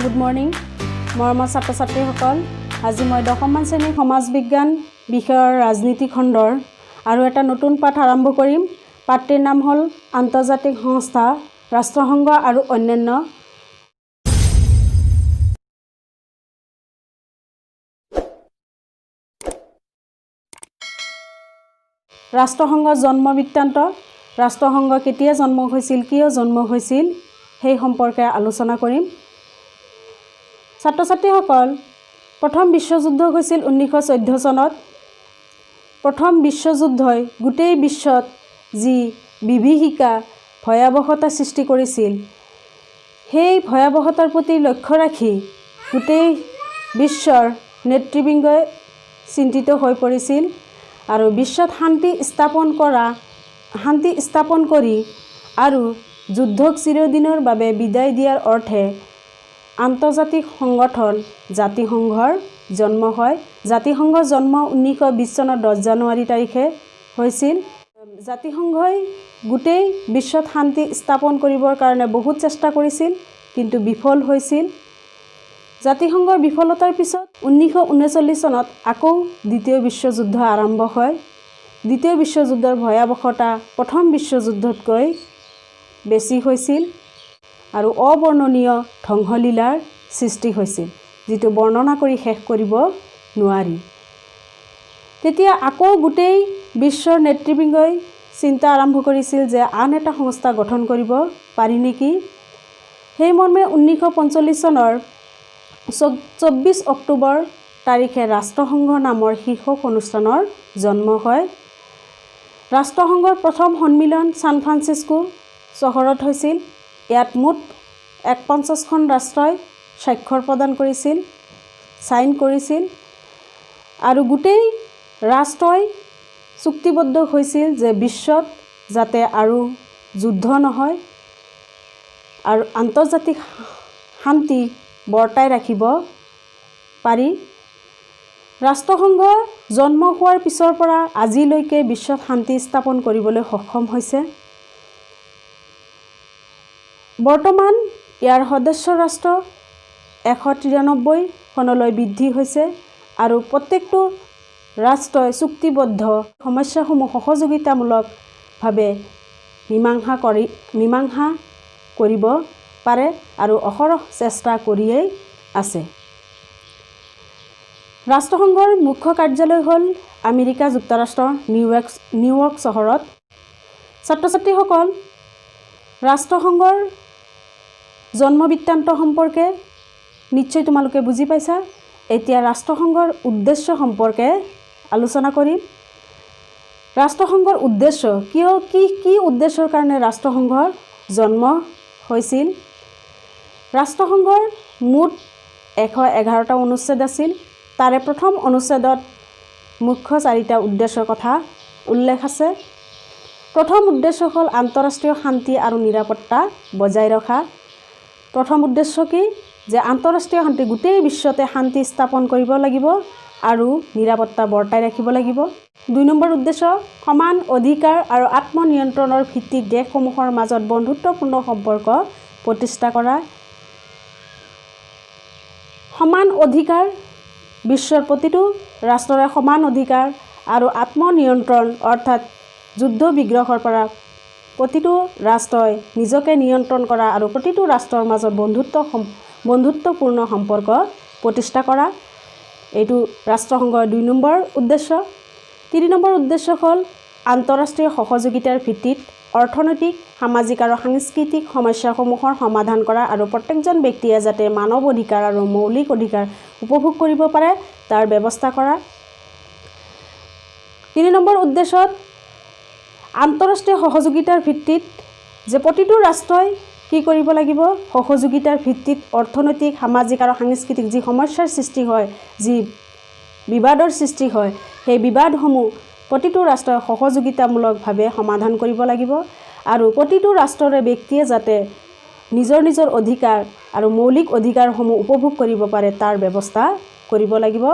Good morning মৰমৰ ছাত্ৰ ছাত্ৰীসকল আজি মই 10মান শ্ৰেণীৰ সমাজ বিজ্ঞান বিষয়ৰ ৰাজনীতি খণ্ডৰ আৰু এটা নতুন পাঠ আৰম্ভ কৰিম। পাঠটিৰ নাম হ'ল আন্তৰ্জাতিক সংস্থা, ৰাষ্ট্ৰসংঘ আৰু অন্যান্য। ৰাষ্ট্ৰসংঘৰ জন্ম বৃত্তান্ত, ৰাষ্ট্ৰসংঘ কেতিয়া জন্ম হৈছিল, কিয় জন্ম হৈছিল সেই সম্পৰ্কে আলোচনা কৰিম। ছাত্ৰ ছাত্ৰীসকল, প্ৰথম বিশ্বযুদ্ধ হৈছিল 1914 চনত। প্ৰথম বিশ্বযুদ্ধই গোটেই বিশ্বত যি বিভীষিকা ভয়াৱহতা সৃষ্টি কৰিছিল, সেই ভয়াৱহতাৰ প্ৰতি লক্ষ্য ৰাখি গোটেই বিশ্বৰ নেতৃবৃন্দই চিন্তিত হৈ পৰিছিল আৰু বিশ্বত শান্তি স্থাপন কৰি আৰু যুদ্ধক চিৰদিনৰ বাবে বিদায় দিয়াৰ অৰ্থে আন্তৰ্জাতিক সংগঠন জাতিসংঘৰ জন্ম হয়। জাতিসংঘৰ জন্ম 1920 চনৰ 10 জানুৱাৰী তাৰিখে হৈছিল। জাতিসংঘই গোটেই বিশ্বত শান্তি স্থাপন কৰিবৰ কাৰণে বহুত চেষ্টা কৰিছিল, কিন্তু বিফল হৈছিল। জাতিসংঘৰ বিফলতাৰ পিছত 1939 চনত আকৌ দ্বিতীয় বিশ্বযুদ্ধ আৰম্ভ হয়। দ্বিতীয় বিশ্বযুদ্ধৰ ভয়াৱহতা প্ৰথম বিশ্বযুদ্ধতকৈ বেছি হৈছিল আৰু অবৰ্ণনীয় ধ্বংসলীলাৰ সৃষ্টি হৈছিল, যিটো বৰ্ণনা কৰি শেষ কৰিব নোৱাৰি। তেতিয়া আকৌ গোটেই বিশ্বৰ নেতৃবৃন্দই চিন্তা আৰম্ভ কৰিছিল যে আন এটা সংস্থা গঠন কৰিব পাৰি নেকি। সেই মৰ্মে 1945 চনৰ 24 অক্টোবৰ তাৰিখে ৰাষ্ট্ৰসংঘ নামৰ শীৰ্ষক অনুষ্ঠানৰ জন্ম হয়। ৰাষ্ট্ৰসংঘৰ প্ৰথম সন্মিলন ছান ফ্ৰান্সিস্কো চহৰত হৈছিল। ইয়াত মুঠ 51খন ৰাষ্ট্ৰই স্বাক্ষৰ প্ৰদান কৰিছিল, ছাইন কৰিছিল আৰু গোটেই ৰাষ্ট্ৰই চুক্তিবদ্ধ হৈছিল যে বিশ্বত যাতে আৰু যুদ্ধ নহয় আৰু আন্তৰ্জাতিক শান্তি বৰ্তাই ৰাখিব পাৰি। ৰাষ্ট্ৰসংঘ জন্ম হোৱাৰ পিছৰ পৰা আজিলৈকে বিশ্বত শান্তি স্থাপন কৰিবলৈ সক্ষম হৈছে। বৰ্তমান ইয়াৰ সদস্য ৰাষ্ট্ৰ 193খনলৈ বৃদ্ধি হৈছে আৰু প্ৰত্যেকটো ৰাষ্ট্ৰই চুক্তিবদ্ধ সমস্যাসমূহ সহযোগিতামূলকভাৱে মীমাংসা কৰিব পাৰে আৰু অহৰহ চেষ্টা কৰিয়েই আছে। ৰাষ্ট্ৰসংঘৰ মুখ্য কাৰ্যালয় হ'ল আমেৰিকা যুক্তৰাষ্ট্ৰৰ নিউয়ৰ্ক চহৰত। ছাত্ৰ ছাত্ৰীসকল, ৰাষ্ট্ৰসংঘৰ জন্ম বৃত্তান্ত সম্পৰ্কে নিশ্চয় তোমালোকে বুজি পাইছা। এতিয়া ৰাষ্ট্ৰসংঘৰ উদ্দেশ্য সম্পৰ্কে আলোচনা কৰিম। ৰাষ্ট্ৰসংঘৰ উদ্দেশ্য কি উদ্দেশ্যৰ কাৰণে ৰাষ্ট্ৰসংঘৰ জন্ম হৈছিল। ৰাষ্ট্ৰসংঘৰ মুঠ 111টা অনুচ্ছেদ আছিল। তাৰে প্ৰথম অনুচ্ছেদত মুখ্য 4টা উদ্দেশ্যৰ কথা উল্লেখ আছে। প্ৰথম উদ্দেশ্য হ'ল আন্তঃৰাষ্ট্ৰীয় শান্তি আৰু নিৰাপত্তা বজাই ৰখা। প্ৰথম উদ্দেশ্য কি? যে আন্তঃৰাষ্ট্ৰীয় শান্তি, গোটেই বিশ্বতে শান্তি স্থাপন কৰিব লাগিব আৰু নিৰাপত্তা বৰ্তাই ৰাখিব লাগিব। 2 নম্বৰ উদ্দেশ্য সমান অধিকাৰ আৰু আত্মনিয়ন্ত্ৰণৰ ভিত্তিত দেশসমূহৰ মাজত বন্ধুত্বপূৰ্ণ সম্পৰ্ক প্ৰতিষ্ঠা কৰা। সমান অধিকাৰ, বিশ্বৰ প্ৰতিটো ৰাষ্ট্ৰৰে সমান অধিকাৰ আৰু আত্মনিয়ন্ত্ৰণ অৰ্থাৎ যুদ্ধ বিগ্ৰহৰ পৰা প্ৰতিটো ৰাষ্ট্ৰই নিজকে নিয়ন্ত্ৰণ কৰা আৰু প্ৰতিটো ৰাষ্ট্ৰৰ মাজত বন্ধুত্বপূৰ্ণ সম্পৰ্ক প্ৰতিষ্ঠা কৰা। এইটো ৰাষ্ট্ৰসংঘৰ 2 নম্বৰ উদ্দেশ্য। 3 নম্বৰ উদ্দেশ্য হ'ল আন্তঃৰাষ্ট্ৰীয় সহযোগিতাৰ ভিত্তিত অৰ্থনৈতিক, সামাজিক আৰু সাংস্কৃতিক সমস্যাসমূহৰ সমাধান কৰা আৰু প্ৰত্যেকজন ব্যক্তিয়ে যাতে মানৱ অধিকাৰ আৰু মৌলিক অধিকাৰ উপভোগ কৰিব পাৰে তাৰ ব্যৱস্থা কৰা। 3 নম্বৰ উদ্দেশ্যত আন্তঃৰাষ্ট্ৰীয় সহযোগিতাৰ ভিত্তিত যে প্ৰতিটো ৰাষ্ট্ৰই কি কৰিব লাগিব, সহযোগিতাৰ ভিত্তিত অৰ্থনৈতিক, সামাজিক আৰু সাংস্কৃতিক যি সমস্যাৰ সৃষ্টি হয়, যি বিবাদৰ সৃষ্টি হয়, সেই বিবাদসমূহ প্ৰতিটো ৰাষ্ট্ৰই সহযোগিতামূলকভাৱে সমাধান কৰিব লাগিব আৰু প্ৰতিটো ৰাষ্ট্ৰৰে ব্যক্তিয়ে যাতে নিজৰ অধিকাৰ আৰু মৌলিক অধিকাৰসমূহ উপভোগ কৰিব পাৰে তাৰ ব্যৱস্থা কৰিব লাগিব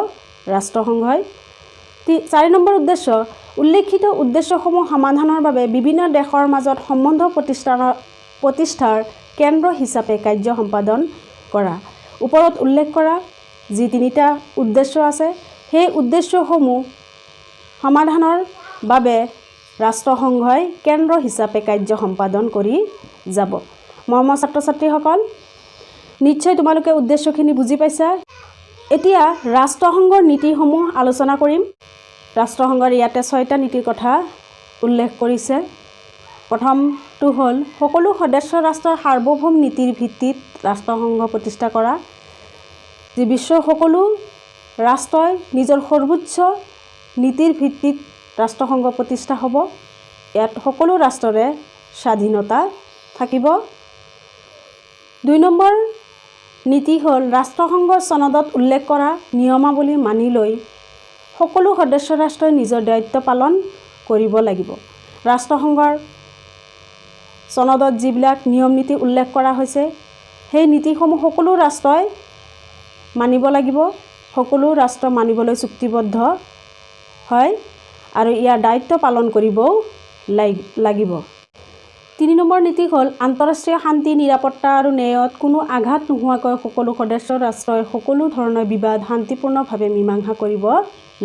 ৰাষ্ট্ৰসংঘই। 4 নম্বৰ উদ্দেশ্য উল্লেখিত উদ্দেশ্যসমূহ সমাধানৰ বাবে বিভিন্ন দেশৰ মাজত সম্বন্ধ প্ৰতিষ্ঠাৰ কেন্দ্ৰ হিচাপে কাৰ্য সম্পাদন কৰা। ওপৰত উল্লেখ কৰা যি তিনিটা উদ্দেশ্য আছে সেই উদ্দেশ্যসমূহ সমাধানৰ বাবে ৰাষ্ট্ৰসংঘই কেন্দ্ৰ হিচাপে কাৰ্য সম্পাদন কৰি যাব। মৰমৰ ছাত্ৰ ছাত্ৰীসকল, নিশ্চয় তোমালোকে উদ্দেশ্যখিনি বুজি পাইছা। এতিয়া ৰাষ্ট্ৰসংঘৰ নীতিসমূহ আলোচনা কৰিম। ৰাষ্ট্ৰসংঘৰ ইয়াতে 6টা নীতিৰ কথা উল্লেখ কৰিছে। প্ৰথমটো হ'ল সকলো সদস্য ৰাষ্ট্ৰৰ সাৰ্বভৌম নীতিৰ ভিত্তিত ৰাষ্ট্ৰসংঘ প্ৰতিষ্ঠা কৰা। যি বিশ্বৰ সকলো ৰাষ্ট্ৰই নিজৰ সৰ্বোচ্চ নীতিৰ ভিত্তিত ৰাষ্ট্ৰসংঘ প্ৰতিষ্ঠা হ'ব। ইয়াত সকলো ৰাষ্ট্ৰৰে স্বাধীনতা থাকিব। 2 নম্বৰ নীতি হ'ল ৰাষ্ট্ৰসংঘৰ চনদত উল্লেখ কৰা নিয়মাৱলী মানি লৈ সকলো সদস্য ৰাষ্ট্ৰই নিজৰ দায়িত্ব পালন কৰিব লাগিব। ৰাষ্ট্ৰসংঘৰ চনদত যিবিলাক নিয়ম নীতি উল্লেখ কৰা হৈছে সেই নীতিসমূহ সকলো ৰাষ্ট্ৰই মানিব লাগিব। সকলো ৰাষ্ট্ৰ মানিবলৈ চুক্তিবদ্ধ হয় আৰু ইয়াৰ দায়িত্ব পালন কৰিবও লাগিব। 3 নম্বৰ নীতি হ'ল আন্তঃৰাষ্ট্ৰীয় শান্তি, নিৰাপত্তা আৰু ন্যায়ত কোনো আঘাত নোহোৱাকৈ সকলো সদস্য ৰাষ্ট্ৰই সকলো ধৰণৰ বিবাদ শান্তিপূৰ্ণভাৱে মীমাংসা কৰিব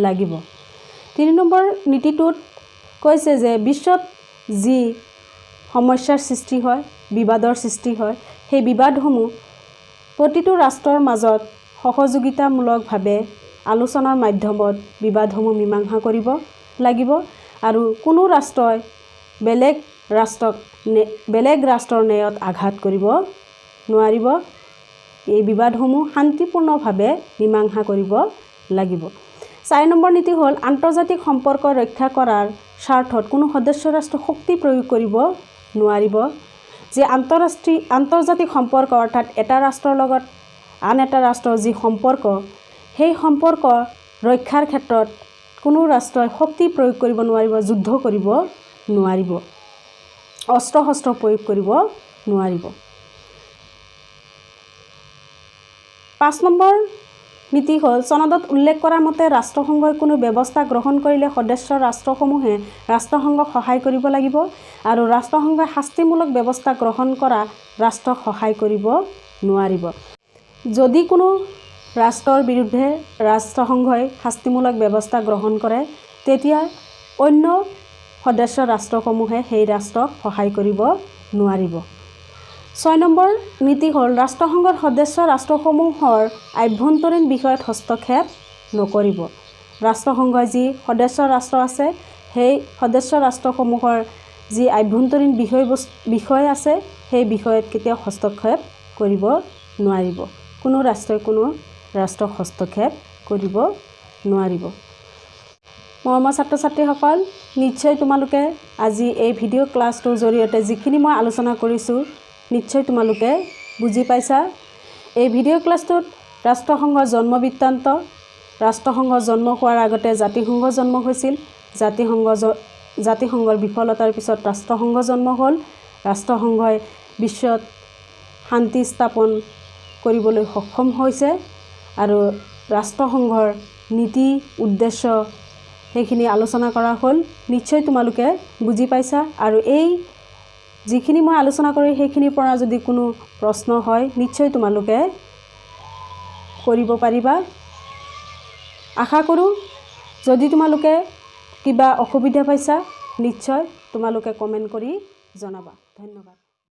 লাগিব। 3 নম্বৰ নীতিটোত কৈছে যে বিশ্বত যি সমস্যাৰ সৃষ্টি হয়, বিবাদৰ সৃষ্টি হয়, সেই বিবাদসমূহ প্ৰতিটো ৰাষ্ট্ৰৰ মাজত সহযোগিতামূলকভাৱে আলোচনাৰ মাধ্যমত বিবাদসমূহ মীমাংসা কৰিব লাগিব আৰু কোনো ৰাষ্ট্ৰই বেলেগ ৰাষ্ট্ৰৰ ন্যায়ত আঘাত কৰিব নোৱাৰিব। এই বিবাদসমূহ শান্তিপূৰ্ণভাৱে মীমাংসা কৰিব লাগিব। 4 নম্বৰ নীতি হ'ল আন্তৰ্জাতিক সম্পৰ্ক ৰক্ষা কৰাৰ স্বাৰ্থত কোনো সদস্য ৰাষ্ট্ৰ শক্তি প্ৰয়োগ কৰিব নোৱাৰিব। যে আন্তৰ্জাতিক সম্পৰ্ক অৰ্থাৎ এটা ৰাষ্ট্ৰৰ লগত আন এটা ৰাষ্ট্ৰৰ যি সম্পৰ্ক, সেই সম্পৰ্ক ৰক্ষাৰ ক্ষেত্ৰত কোনো ৰাষ্ট্ৰই শক্তি প্ৰয়োগ কৰিব নোৱাৰিব, যুদ্ধ কৰিব নোৱাৰিব, অস্ত্ৰ প্ৰয়োগ কৰিব নোৱাৰিব। 5 নম্বৰ নীতি হ'ল চনদত উল্লেখ কৰা মতে ৰাষ্ট্ৰসংঘই কোনো ব্যৱস্থা গ্ৰহণ কৰিলে সদস্য ৰাষ্ট্ৰসমূহে ৰাষ্ট্ৰসংঘক সহায় কৰিব লাগিব আৰু ৰাষ্ট্ৰসংঘই শাস্তিমূলক ব্যৱস্থা গ্ৰহণ কৰা ৰাষ্ট্ৰক সহায় কৰিব নোৱাৰিব। যদি কোনো ৰাষ্ট্ৰৰ বিৰুদ্ধে ৰাষ্ট্ৰসংঘই শাস্তিমূলক ব্যৱস্থা গ্ৰহণ কৰে তেতিয়া অন্য সদস্য ৰাষ্ট্ৰসমূহে সেই ৰাষ্ট্ৰক সহায় কৰিব নোৱাৰিব। 6 নম্বৰ নীতি হ'ল ৰাষ্ট্ৰসংঘৰ সদস্য ৰাষ্ট্ৰসমূহৰ আভ্যন্তৰীণ বিষয়ত হস্তক্ষেপ নকৰিব। ৰাষ্ট্ৰসংঘৰ যি সদস্য ৰাষ্ট্ৰ আছে সেই সদস্য ৰাষ্ট্ৰসমূহৰ যি আভ্যন্তৰীণ বিষয় আছে সেই বিষয়ত কেতিয়াও হস্তক্ষেপ কৰিব নোৱাৰিব। কোনো ৰাষ্ট্ৰই কোনো ৰাষ্ট্ৰক হস্তক্ষেপ কৰিব নোৱাৰিব। মৰমৰ ছাত্ৰ ছাত্ৰীসকল, নিশ্চয় তোমালোকে আজি এই ভিডিঅ' ক্লাছটোৰ জৰিয়তে যিখিনি মই আলোচনা কৰিছোঁ নিশ্চয় তোমালোকে বুজি পাইছা। এই ভিডিঅ' ক্লাছটোত ৰাষ্ট্ৰসংঘৰ জন্ম বৃত্তান্ত, ৰাষ্ট্ৰসংঘ জন্ম হোৱাৰ আগতে জাতিসংঘ জন্ম হৈছিল, জাতিসংঘৰ বিফলতাৰ পিছত ৰাষ্ট্ৰসংঘ জন্ম হ'ল, ৰাষ্ট্ৰসংঘই বিশ্বত শান্তি স্থাপন কৰিবলৈ সক্ষম হৈছে আৰু ৰাষ্ট্ৰসংঘৰ নীতি উদ্দেশ্য সেইখিনি আলোচনা কৰা হ'ল। নিশ্চয় তোমালোকে বুজি পাইছা আৰু এই যিখিনি মই আলোচনা কৰি সেইখিনিৰ পৰা যদি কোনো প্ৰশ্ন হয় নিশ্চয় তোমালোকে কৰিব পাৰিবা। আশা কৰোঁ যদি তোমালোকে কিবা অসুবিধা পাইছা নিশ্চয় তোমালোকে কমেণ্ট কৰি জনাবা। ধন্যবাদ।